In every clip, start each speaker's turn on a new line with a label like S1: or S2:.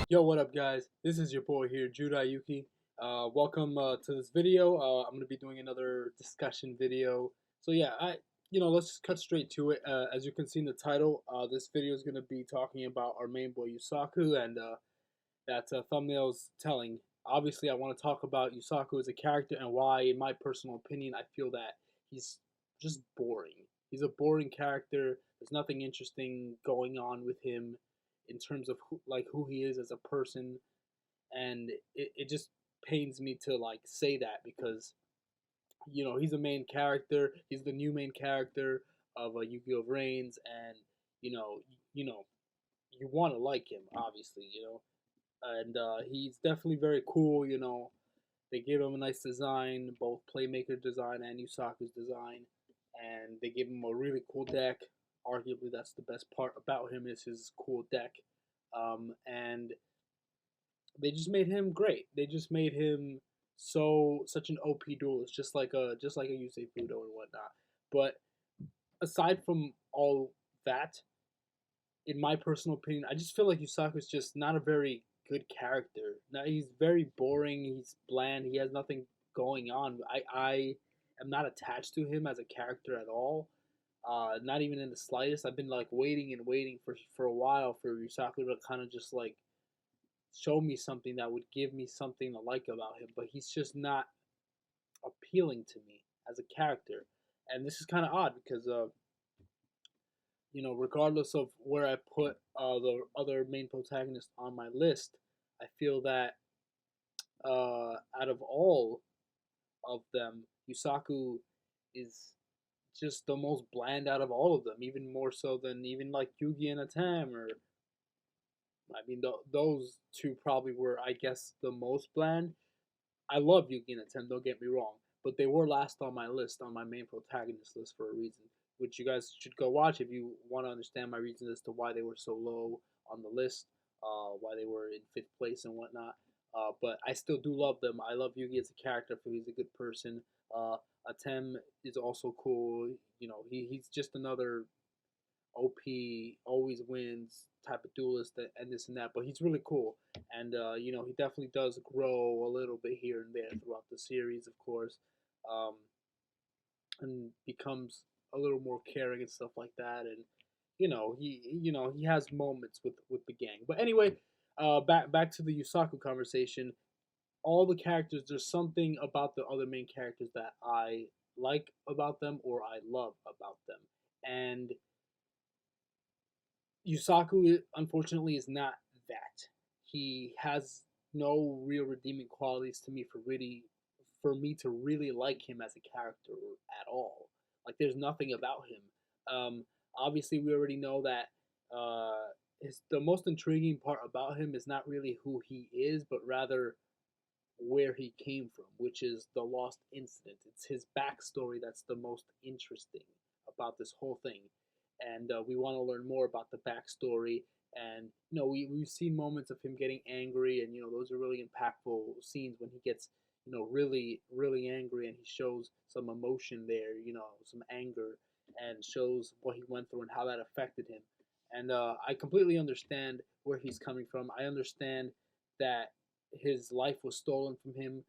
S1: Yo, what up, guys? This is your boy here, Judai Yuki. Welcome to this video. I'm gonna be doing another discussion video. So yeah, let's just cut straight to it. As you can see in the title, this video is gonna be talking about our main boy Yusaku, and that thumbnail's telling. Obviously, I want to talk about Yusaku as a character and why, in my personal opinion, I feel that he's just boring. He's a boring character. There's nothing interesting going on with him in terms of who he is as a person, and it just pains me to say that because he's a main character. He's the new main character of Yu-Gi-Oh! Reigns, and you know you know you want to like him, obviously, and he's definitely very cool. They gave him a nice design, both Playmaker design and Yusaku's design, and they gave him a really cool deck. Arguably, that's the best part about him is his cool deck, and they just made him great. They just made him such an OP duelist, just like a Yusei Fudo and whatnot. But aside from all that, in my personal opinion, I just feel like Yusaku's just not a very good character. Now, he's very boring. He's bland. He has nothing going on. I am not attached to him as a character at all. Not even in the slightest. I've been waiting and waiting for a while for Yusaku to kind of just show me something that would give me something to like about him. But he's just not appealing to me as a character, and this is kind of odd because regardless of where I put the other main protagonists on my list, I feel that out of all of them, Yusaku is just the most bland out of all of them, even more so than even like Yugi and Atam, or I mean, those two probably were, I guess, the most bland. I love Yugi and Atem, don't get me wrong, but they were last on my list, on my main protagonist list for a reason, which you guys should go watch if you want to understand my reasons as to why they were so low on the list, why they were in fifth place and whatnot. But I still do love them. I love Yugi as a character. For he's a good person. Atem is also cool. He's just another OP, always wins type of duelist and this and that. But he's really cool, and he definitely does grow a little bit here and there throughout the series, of course, um, and becomes a little more caring and stuff like that. And he has moments with the gang. But anyway, back to the Yusaku conversation. All the characters, there's something about the other main characters that I like about them or I love about them, and Yusaku, unfortunately, is not that. He has no real redeeming qualities to me for me to really like him as a character at all. Like, there's nothing about him. Obviously, we already know that the most intriguing part about him is not really who he is, but rather where he came from, which is the Lost Incident. It's his backstory that's the most interesting about this whole thing, and we want to learn more about the backstory. And we've seen moments of him getting angry, and those are really impactful scenes when he gets really really angry and he shows some emotion there, some anger, and shows what he went through and how that affected him. And I completely understand where he's coming from. I understand that his life was stolen from him.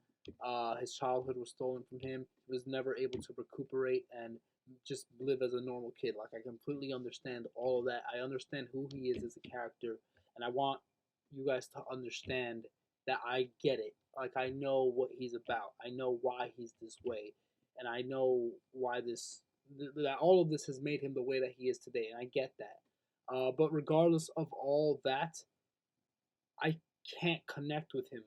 S1: His childhood was stolen from him. He was never able to recuperate and just live as a normal kid. Like, I completely understand all of that. I understand who he is as a character, and I want you guys to understand that I get it. Like, I know what he's about. I know why he's this way, and I know why that all of this has made him the way that he is today, and I get that. But regardless of all that, I can't connect with him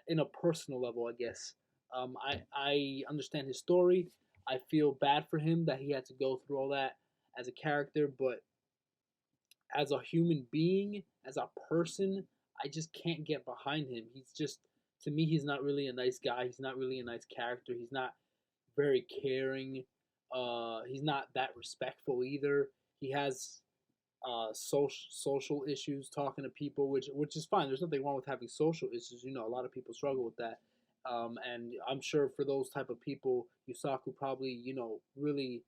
S1: in a personal level, I guess. I understand his story. I feel bad for him that he had to go through all that as a character, but as a human being, as a person, I just can't get behind him. He's just, to me, he's not really a nice guy. He's not really a nice character. He's not very caring. He's not that respectful either. He has social issues, talking to people, which is fine. There's nothing wrong with having social issues. A lot of people struggle with that, and I'm sure for those type of people, Yusaku probably really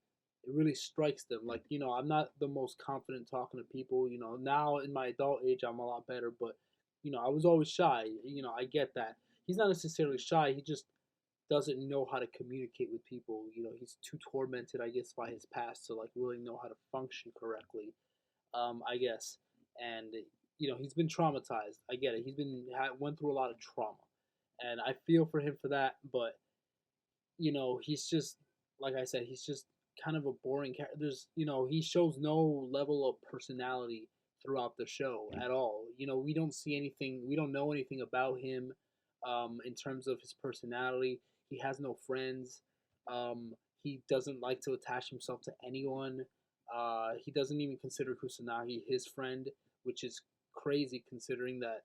S1: it really strikes them. Like, I'm not the most confident talking to people. Now in my adult age, I'm a lot better, but I was always shy. I get that. He's not necessarily shy. He just doesn't know how to communicate with people. He's too tormented, I guess, by his past to like really know how to function correctly. I guess, and he's been traumatized. I get it. Went through a lot of trauma, and I feel for him for that. But he's just like I said, he's just kind of a boring character. He shows no level of personality throughout the show at all. We don't see anything. We don't know anything about him, in terms of his personality. He has no friends. He doesn't like to attach himself to anyone. He doesn't even consider Kusanagi his friend, which is crazy considering that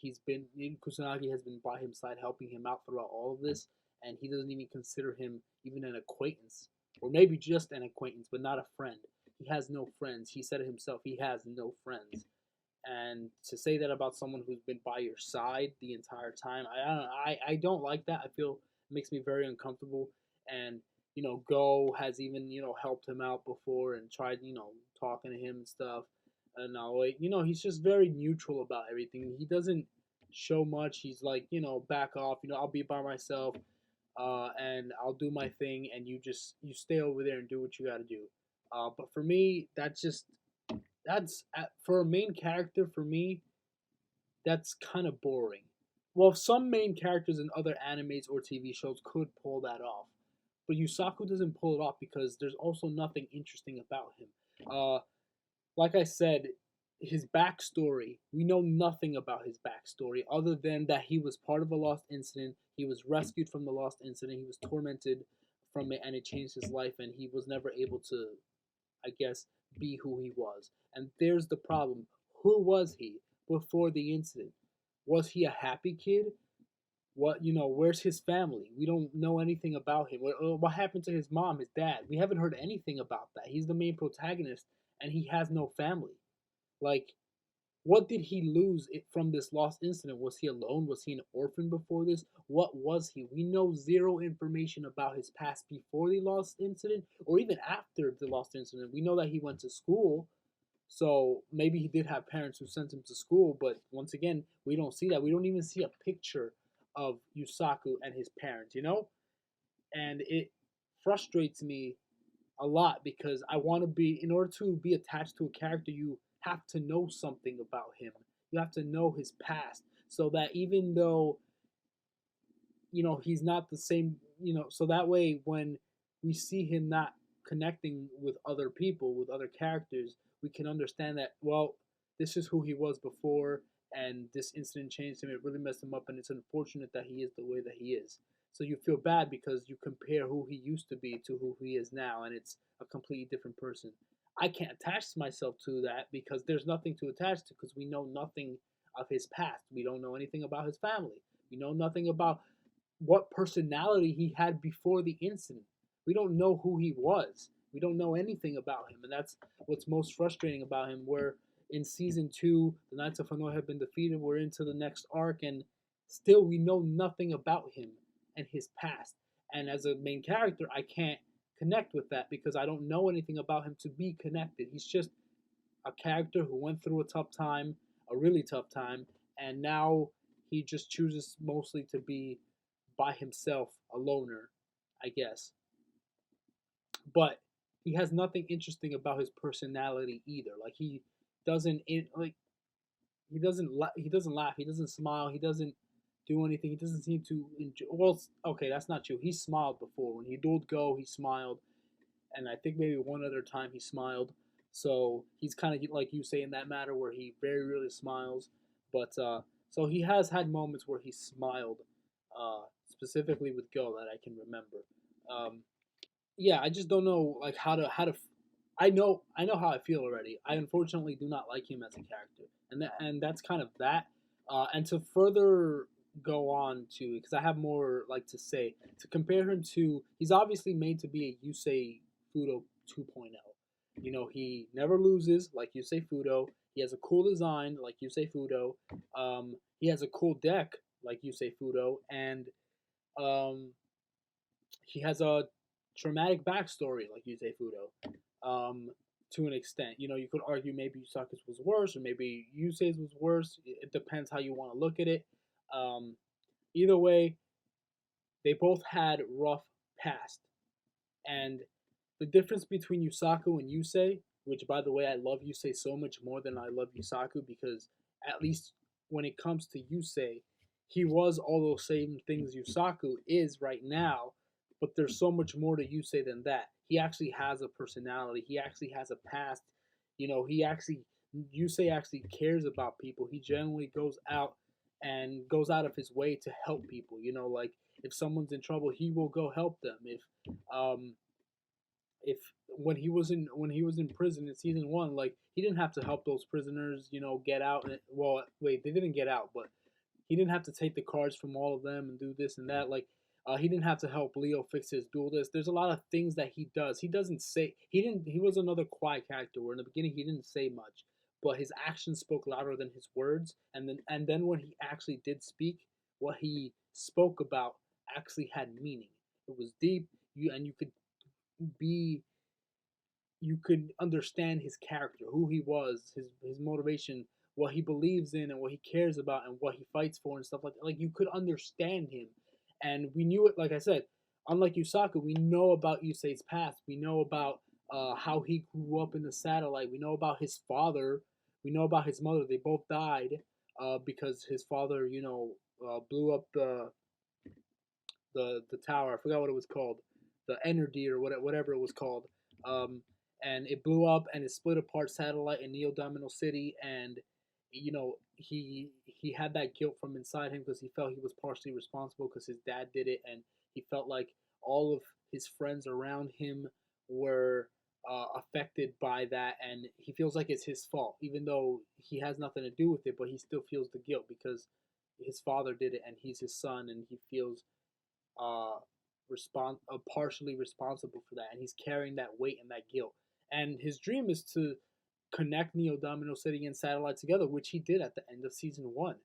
S1: Kusanagi has been by his side helping him out throughout all of this, and he doesn't even consider him even an acquaintance, or maybe just an acquaintance, but not a friend. He has no friends. He said it himself. He has no friends, and to say that about someone who's been by your side the entire time, I don't like that. I feel it makes me very uncomfortable. And Go has even helped him out before and tried talking to him and stuff. And he's just very neutral about everything. He doesn't show much. He's like back off. I'll be by myself, and I'll do my thing, and you stay over there and do what you got to do. But for me, that's for a main character. For me, that's kind of boring. Well, some main characters in other animes or TV shows could pull that off, but Yusaku doesn't pull it off because there's also nothing interesting about him. Like I said, his backstory, we know nothing about his backstory other than that he was part of a lost incident. He was rescued from the lost incident. He was tormented from it, and it changed his life, and he was never able to, I guess, be who he was. And there's the problem. Who was he before the incident? Was he a happy kid? Where's his family? We don't know anything about him. What happened to his mom, his dad? We haven't heard anything about that. He's the main protagonist, and he has no family. Like, what did he lose from this lost incident? Was he alone? Was he an orphan before this? What was he? We know zero information about his past before the lost incident or even after the lost incident. We know that he went to school, so maybe he did have parents who sent him to school, but once again, we don't see that. We don't even see a picture of Yusaku and his parents. And it frustrates me a lot because in order to be attached to a character, you have to know something about him. You have to know his past so that even though, he's not the same, so that way when we see him not connecting with other people, with other characters, we can understand that, well, this is who he was before, and this incident changed him. It really messed him up, and it's unfortunate that he is the way that he is. So you feel bad because you compare who he used to be to who he is now, and it's a completely different person. I can't attach myself to that because there's nothing to attach to because we know nothing of his past. We don't know anything about his family. We know nothing about what personality he had before the incident. We don't know who he was. We don't know anything about him, and that's what's most frustrating about him. Where in season 2, the Knights of Hanoi have been defeated. We're into the next arc, and still we know nothing about him and his past. And as a main character, I can't connect with that because I don't know anything about him to be connected. He's just a character who went through a tough time, a really tough time, and now he just chooses mostly to be by himself, a loner, I guess. But he has nothing interesting about his personality either. Like like he doesn't laugh, he doesn't smile, he doesn't do anything. He doesn't seem to enjoy. Well, okay, that's not true. He smiled before when he dueled Go. He smiled, and I think maybe one other time he smiled. So he's kind of like you say in that matter where he very rarely smiles. But so he has had moments where he smiled, specifically with Go that I can remember. Um, yeah, I just don't know like how to. I know how I feel already. I unfortunately do not like him as a character, and that's kind of that. And to further go on to, because I have more like to say, to compare him to, he's obviously made to be a Yusei Fudo 2.0. He never loses like Yusei Fudo. He has a cool design like Yusei Fudo. He has a cool deck like Yusei Fudo, and um, he has a traumatic backstory, like you say, Fudo. To an extent, you could argue maybe Yusaku's was worse, or maybe Yusei's was worse. It depends how you want to look at it. Um, Either way, they both had rough past, and the difference between Yusaku and Yusei, which by the way I love Yusei so much more than I love Yusaku, because at least when it comes to Yusei, he was all those same things Yusaku is right now, but there's so much more to Yusei than that. He actually has a personality. He actually has a past. He actually Yusei actually cares about people. He generally goes out of his way to help people. Like if someone's in trouble, he will go help them. Um if when he was in prison in season one, like he didn't have to help those prisoners, get out. Well, wait, they didn't get out, but he didn't have to take the cards from all of them and do this and that. Like, he didn't have to help Leo fix his duel list. There's a lot of things that he does. He doesn't say he didn't. He was another quiet character where in the beginning he didn't say much, but his actions spoke louder than his words. And then when he actually did speak, what he spoke about actually had meaning. It was deep. Be you could understand his character, who he was, his motivation, what he believes in, and what he cares about, and what he fights for, and stuff like that. Like you could understand him, and we knew it. Like I said, unlike Yusaku, we know about Yusei's past. We know about how he grew up in the satellite. We know about his father. We know about his mother. They both died because his father, blew up the tower. I forgot what it was called, the energy or whatever it was called. Um, and it blew up and it split apart satellite in Neo Domino City, and he had that guilt from inside him because he felt he was partially responsible because his dad did it, and he felt like all of his friends around him were affected by that, and he feels like it's his fault, even though he has nothing to do with it. But he still feels the guilt because his father did it, and he's his son, and he feels uh, partially responsible for that, and he's carrying that weight and that guilt. And his dream is to connect Neo Domino City and Satellite together, which he did at the end of season one.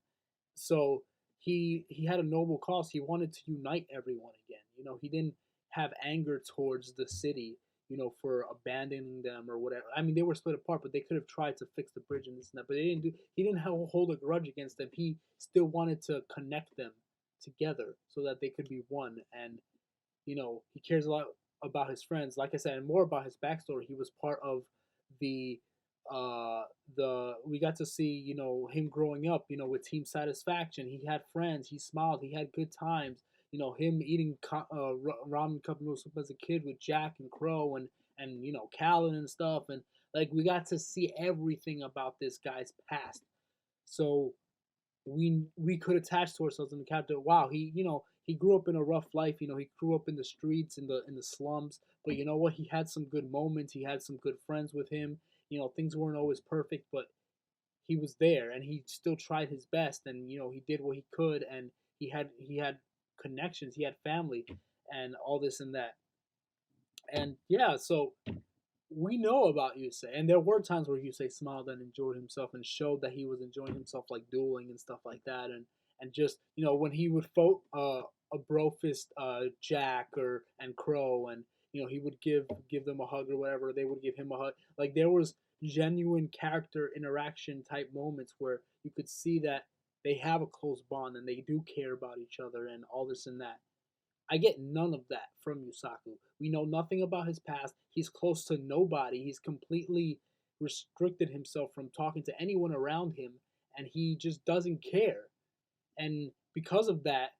S1: So he had a noble cause. He wanted to unite everyone again. He didn't have anger towards the city, for abandoning them or whatever. I mean, they were split apart, but they could have tried to fix the bridge and this and that. But they didn't do. He didn't hold a grudge against them. He still wanted to connect them together so that they could be one. And he cares a lot about his friends. Like I said, and more about his backstory. He was part of the we got to see him growing up, with Team Satisfaction. He had friends. He smiled. He had good times. Him eating ramen cup noodle soup as a kid with Jack and Crow and Callan and stuff. And like we got to see everything about this guy's past. So we could attach to ourselves in the character. Wow, he grew up in a rough life. He grew up in the streets, in the slums. But you know what? He had some good moments. He had some good friends with him. Things weren't always perfect, but he was there and he still tried his best. And he did what he could. And he had connections. He had family, and all this and that. And yeah, so we know about Yusei, and there were times where Yusei smiled and enjoyed himself and showed that he was enjoying himself, like dueling and stuff like that, and just when he would fight a brofist Jack or and Crow, and he would give them a hug or whatever, they would give him a hug. Like there was genuine character interaction type moments where you could see that they have a close bond and they do care about each other and all this and that. I get none of that from Yusaku. We know nothing about his past. He's close to nobody. He's completely restricted himself from talking to anyone around him, and he just doesn't care. And because of that,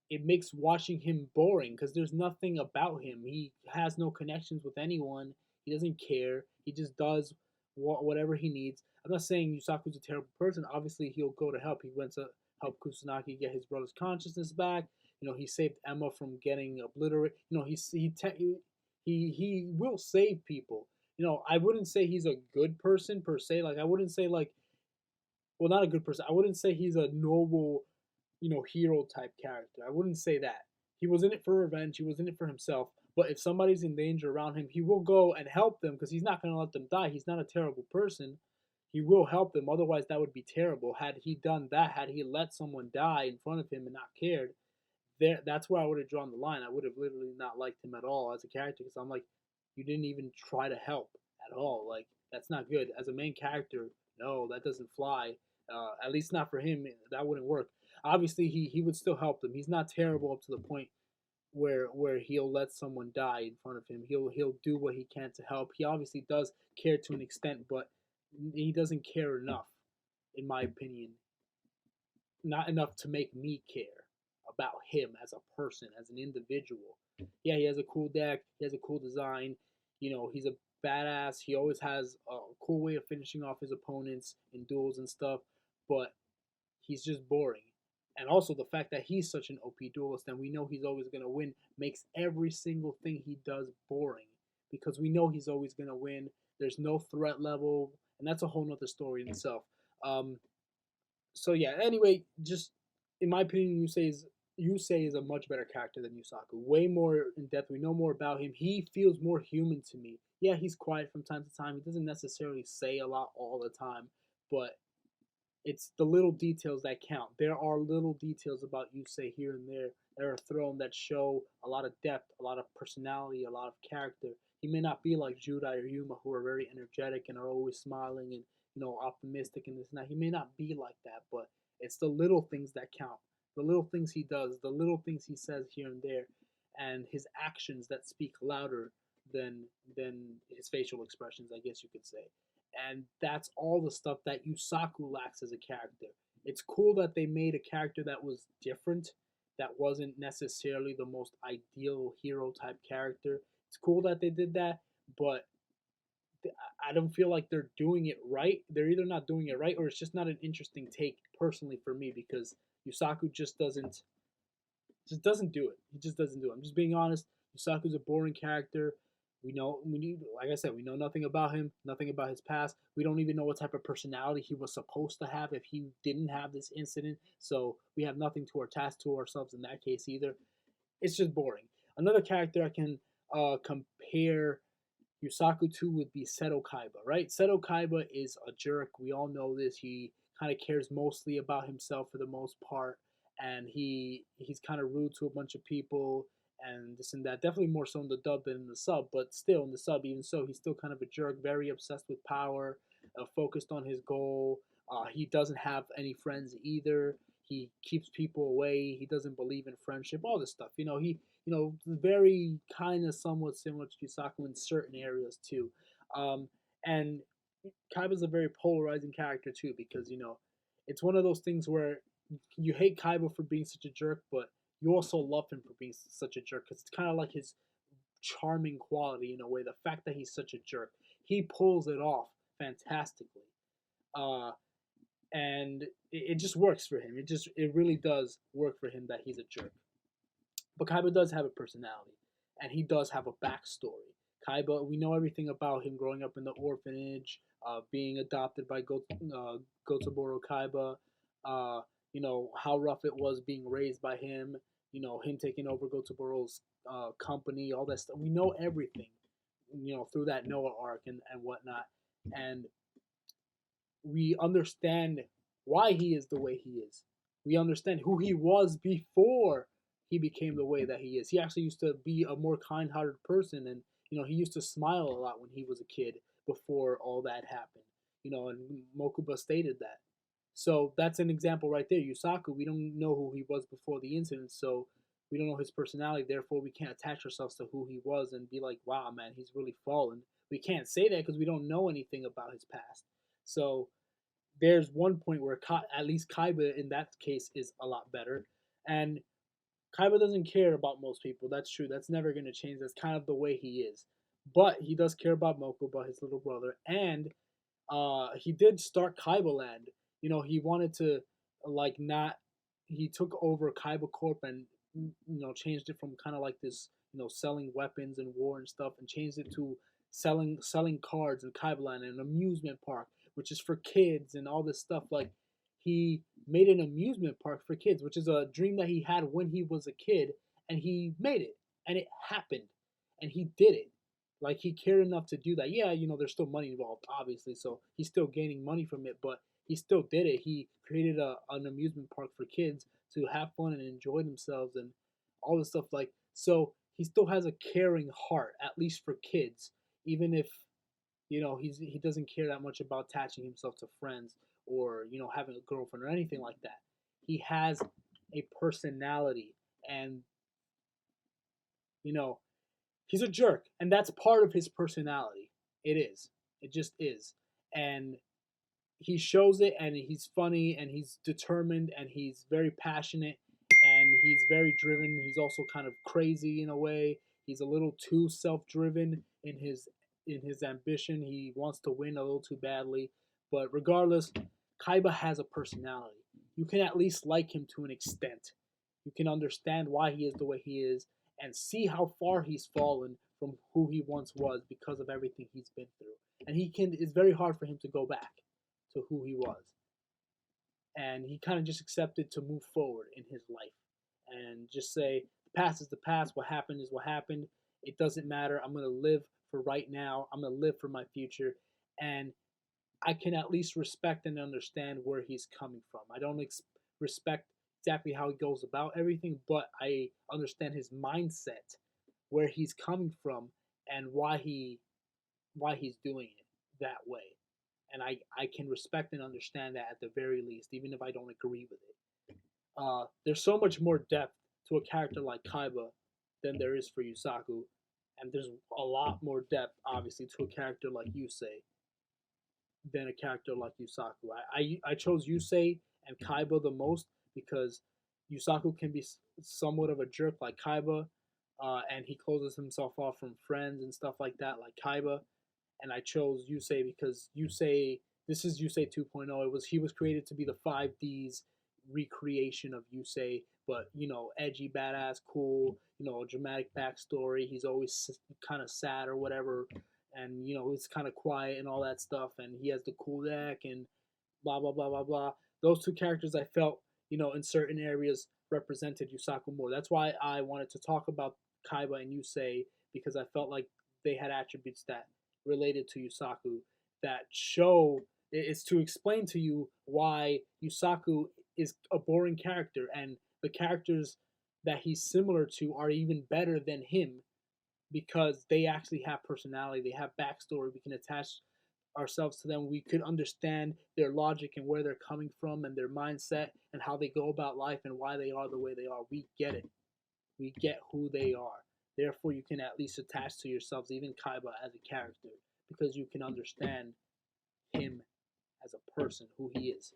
S1: it makes watching him boring because there's nothing about him. He has no connections with anyone. He doesn't care. He just does whatever he needs. I'm not saying Yusaku's a terrible person. Obviously, he'll go to help. He went to help Kusanagi get his brother's consciousness back. He saved Emma from getting obliterated. He will save people. I wouldn't say he's a good person per se. Like I wouldn't say like, well, not a good person. I wouldn't say he's a noble, hero type character. I wouldn't say that. He was in it for revenge. He was in it for himself. But if somebody's in danger around him, he will go and help them because he's not going to let them die. He's not a terrible person. He will help them. Otherwise, that would be terrible. Had he done that, had he let someone die in front of him and not cared, that's where I would have drawn the line. I would have literally not liked him at all as a character because I'm like, you didn't even try to help at all. Like that's not good as a main character. No, that doesn't fly. At least not for him. That wouldn't work. Obviously, he would still help them. He's not terrible up to the point where he'll let someone die in front of him. He'll do what he can to help. He obviously does care to an extent, but he doesn't care enough, in my opinion. Not enough to make me care about him as a person, as an individual. Yeah, he has a cool deck. He has a cool design. He's a badass. He always has a cool way of finishing off his opponents in duels and stuff. But he's just boring. And also the fact that he's such an OP duelist and we know he's always going to win makes every single thing he does boring because we know he's always going to win. There's no threat level, and that's a whole nother story in itself. Um, so yeah. Anyway, just in my opinion, Yusei is a much better character than Yusaku. Way more in depth. We know more about him. He feels more human to me. Yeah, he's quiet from time to time. He doesn't necessarily say a lot all the time, but it's the little details that count. There are little details about Yusei here and there that are thrown that show a lot of depth, a lot of personality, a lot of character. He may not be like Judai or Yuma, who are very energetic and are always smiling and optimistic and this and that. He may not be like that, but it's the little things that count. The little things he does, the little things he says here and there, and his actions that speak louder than his facial expressions, I guess you could say. And that's all the stuff that Yusaku lacks as a character. It's cool that they made a character that was different, that wasn't necessarily the most ideal hero type character. It's cool that they did that, but I don't feel like they're doing it right. They're either not doing it right or it's just not an interesting take personally for me because Yusaku just doesn't do it. He just doesn't do it. I'm just being honest. Yusaku's a boring character. Like I said, we know nothing about him, nothing about his past. We don't even know what type of personality he was supposed to have if he didn't have this incident. So we have nothing to attach to ourselves in that case either. It's just boring. Another character I can compare Yusaku to would be Seto Kaiba, right? Seto Kaiba is a jerk. We all know this. He kind of cares mostly about himself for the most part, and he's kind of rude to a bunch of people and this and that. Definitely more so in the dub than in the sub, but still in the sub, even so, he's still kind of a jerk, very obsessed with power, focused on his goal. He doesn't have any friends either. He keeps people away. He doesn't believe in friendship. All this stuff. Very kind of somewhat similar to Yusaku in certain areas too. And Kaiba's a very polarizing character too because it's one of those things where you hate Kaiba for being such a jerk, but you also love him for being such a jerk because it's kind of like his charming quality in a way. The fact that he's such a jerk, he pulls it off fantastically, uh, and it just works for him. It really does work for him that he's a jerk. But Kaiba does have a personality, and he does have a backstory. Kaiba, we know everything about him growing up in the orphanage, being adopted by Gotoboro Kaiba, how rough it was being raised by him, him taking over Gotoboro's company, all that stuff. We know everything, through that Noah arc and whatnot. And we understand why he is the way he is. We understand who he was before he became the way that he is. He actually used to be a more kind-hearted person, and he used to smile a lot when he was a kid before all that happened. And Mokuba stated that. So that's an example right there. Yusaku, we don't know who he was before the incident, so we don't know his personality. Therefore, we can't attach ourselves to who he was and be like, "Wow, man, he's really fallen." We can't say that because we don't know anything about his past. So there's one point where at least Kaiba in that case is a lot better, and Kaiba doesn't care about most people. That's true. That's never going to change. That's kind of the way he is. But he does care about Mokuba, his little brother, and he did start Kaiba Land. He wanted to not. He took over Kaiba Corp and changed it from kind of like this selling weapons and war and stuff, and changed it to selling cards in Kaiba Land and an amusement park, which is for kids and all this stuff. Like he made an amusement park for kids, which is a dream that he had when he was a kid, and he made it, and it happened, and he did it. Like he cared enough to do that. Yeah, there's still money involved, obviously, so he's still gaining money from it, but he still did it. He created an amusement park for kids to have fun and enjoy themselves, and all this stuff. Like, so he still has a caring heart, at least for kids, even if he doesn't care that much about attaching himself to friends or having a girlfriend or anything like that. He has a personality, and you know he's a jerk, and that's part of his personality. It is. It just is. And he shows it, and he's funny, and he's determined, and he's very passionate, and he's very driven. He's also kind of crazy in a way. He's a little too self-driven in his ambition. He wants to win a little too badly. But regardless, Kaiba has a personality. You can at least like him to an extent. You can understand why he is the way he is, and see how far he's fallen from who he once was because of everything he's been through. And it's very hard for him to go back to who he was. And he kind of just accepted to move forward in his life and just say, the past is the past. What happened is what happened. It doesn't matter. I'm going to live for right now. I'm going to live for my future. And I can at least respect and understand where he's coming from. I don't respect exactly how he goes about everything, but I understand his mindset, where he's coming from, and why he's doing it that way. And I can respect and understand that at the very least, even if I don't agree with it. There's so much more depth to a character like Kaiba than there is for Yusaku, and there's a lot more depth, obviously, to a character like Yusei than a character like Yusaku. I chose Yusei and Kaiba the most because Yusaku can be somewhat of a jerk like Kaiba, and he closes himself off from friends and stuff like that, like Kaiba. And I chose Yusei because this is Yusei 2.0. He was created to be the 5D's recreation of Yusei, but edgy, badass, cool, dramatic backstory. He's always kind of sad or whatever, and it's kind of quiet and all that stuff. And he has the cool deck and blah blah blah blah blah. Those two characters I felt in certain areas represented Yusaku more. That's why I wanted to talk about Kaiba and Yusei, because I felt like they had attributes that related to Yusaku that show is to explain to you why Yusaku is a boring character, and the characters that he's similar to are even better than him because they actually have personality, they have backstory, we can attach ourselves to them, we could understand their logic and where they're coming from and their mindset and how they go about life and why they are the way they are. We get it. We get who they are. Therefore, you can at least attach to yourselves, even Kaiba as a character, because you can understand him as a person, who he is.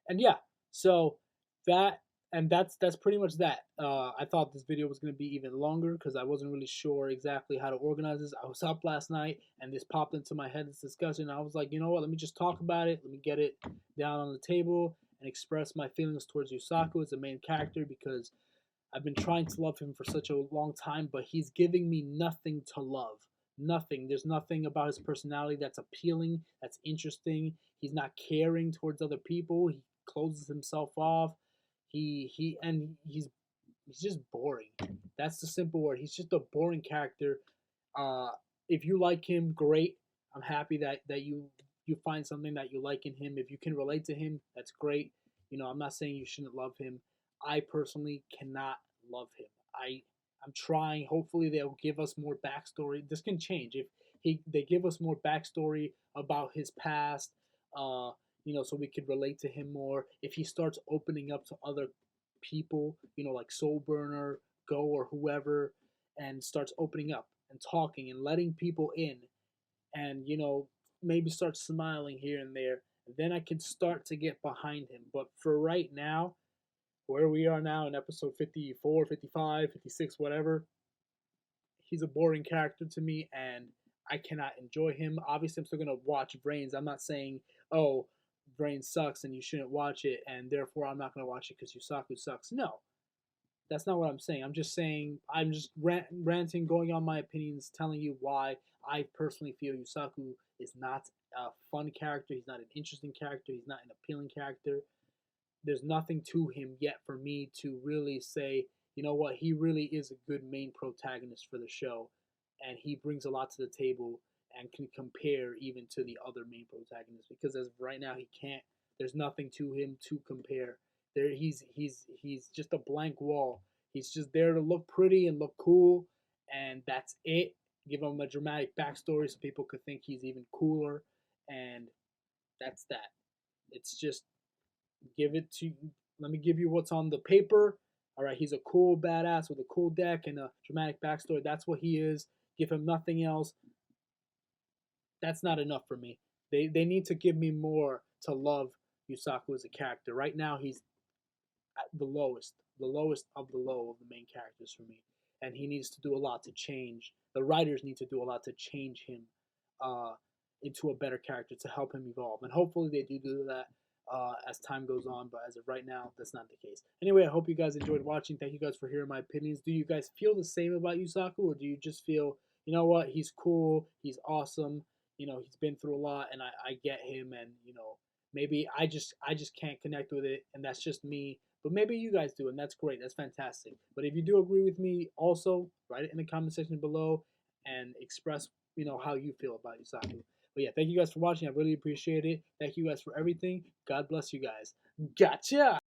S1: And yeah, so that's pretty much that. I thought this video was going to be even longer because I wasn't really sure exactly how to organize this. I was up last night and this popped into my head, this discussion. I was like, you know what, let me just talk about it. Let me get it down on the table and express my feelings towards Yusaku as the main character, because I've been trying to love him for such a long time, but he's giving me nothing to love. Nothing. There's nothing about his personality that's appealing, that's interesting. He's not caring towards other people. He closes himself off. He's just boring. That's the simple word. He's just a boring character. If you like him, great. I'm happy that you find something that you like in him. If you can relate to him, that's great. I'm not saying you shouldn't love him. I personally cannot love him. I'm trying. Hopefully they'll give us more backstory. This can change if they give us more backstory about his past. So we could relate to him more. If he starts opening up to other people, like Soul Burner, Go, or whoever, and starts opening up and talking and letting people in, and maybe start smiling here and there, then I can start to get behind him. But for right now, where we are now in episode 54, 55, 56, whatever, he's a boring character to me, and I cannot enjoy him. Obviously, I'm still going to watch Brains. I'm not saying, oh, Brains sucks and you shouldn't watch it, and therefore I'm not going to watch it because Yusaku sucks. No, that's not what I'm saying. I'm just saying, I'm just ranting, going on my opinions, telling you why I personally feel Yusaku is not a fun character. He's not an interesting character. He's not an appealing character. There's nothing to him yet for me to really say, you know what, he really is a good main protagonist for the show, and he brings a lot to the table and can compare even to the other main protagonists, because as of right now he can't. There's nothing to him to compare. He's just a blank wall. He's just there to look pretty and look cool, and that's it. Give him a dramatic backstory so people could think he's even cooler, and that's that. It's just give it to. Let me give you what's on the paper. All right, he's a cool badass with a cool deck and a dramatic backstory. That's what he is. Give him nothing else. That's not enough for me. They need to give me more to love Yusaku as a character. Right now, he's at the lowest of the low of the main characters for me, and he needs to do a lot to change. The writers need to do a lot to change him uh, into a better character to help him evolve, and hopefully they do that as time goes on. But as of right now, that's not the case. Anyway, I hope you guys enjoyed watching. Thank you guys for hearing my opinions. Do you guys feel the same about Yusaku, or do you just feel, you know what, he's cool, he's awesome, he's been through a lot, and I get him, and maybe I just can't connect with it, and that's just me. But maybe you guys do, and that's great. That's fantastic. But if you do agree with me, also write it in the comment section below and express how you feel about Yusaku. But yeah, thank you guys for watching. I really appreciate it. Thank you guys for everything. God bless you guys. Gotcha.